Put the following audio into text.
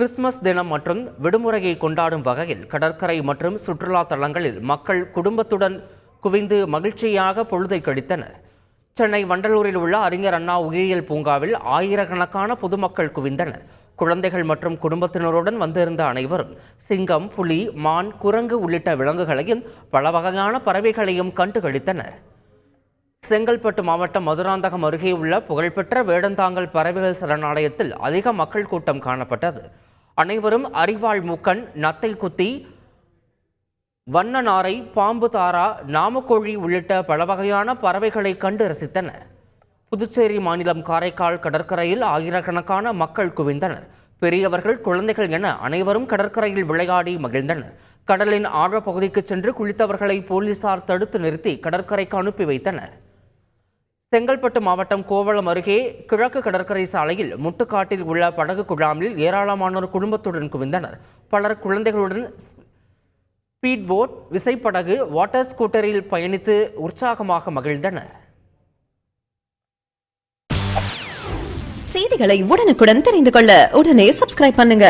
Christmas தினம் மற்றும் விடுமுறையை கொண்டாடும் வகையில் கடற்கரை மற்றும் சுற்றுலா தலங்களில் மக்கள் குடும்பத்துடன் குவிந்து மகிழ்ச்சியாக பொழுதை கழித்தனர். சென்னை வண்டலூரில் உள்ள அறிஞர் அண்ணா உயிரியல் பூங்காவில் ஆயிரக்கணக்கான பொதுமக்கள் குவிந்தனர். குழந்தைகள் மற்றும் குடும்பத்தினருடன் வந்திருந்த அனைவரும் சிங்கம், புலி, மான், குரங்கு உள்ளிட்ட விலங்குகளையும் பல வகையான பறவைகளையும் கண்டு களித்தனர். செங்கல்பட்டு மாவட்டம் மதுராந்தகம் அருகே உள்ள புகழ்பெற்ற வேடந்தாங்கல் பறவைகள் சரணாலயத்தில் அதிக மக்கள் கூட்டம் காணப்பட்டது. அனைவரும் அரிவாள் மூக்கன், நத்தை குத்தி, வண்ண நாரை, பாம்பு தாரா, நாமக்கோழி உள்ளிட்ட பல வகையான பறவைகளை கண்டு ரசித்தனர். புதுச்சேரி மாநிலம் காரைக்கால் கடற்கரையில் ஆயிரக்கணக்கான மக்கள் குவிந்தனர். பெரியவர்கள், குழந்தைகள் என அனைவரும் கடற்கரையில் விளையாடி மகிழ்ந்தனர். கடலின் ஆழப்பகுதிக்கு சென்று குளித்தவர்களை போலீசார் தடுத்து நிறுத்தி கடற்கரைக்கு அனுப்பி வைத்தனர். செங்கல்பட்டு மாவட்டம் கோவளம் அருகே கிழக்கு கடற்கரை சாலையில் முட்டுக்காட்டில் உள்ள படகு குழாமில் ஏராளமானோர் குடும்பத்துடன் குவிந்தனர். பலர் குழந்தைகளுடன் ஸ்பீட் போட், விசைப்படகு, வாட்டர் ஸ்கூட்டரில் பயணித்து உற்சாகமாக மகிழ்ந்தனர். செய்திகளை உடனுக்குடன் தெரிந்து கொள்ள உடனே சப்ஸ்கிரைப் பண்ணுங்க.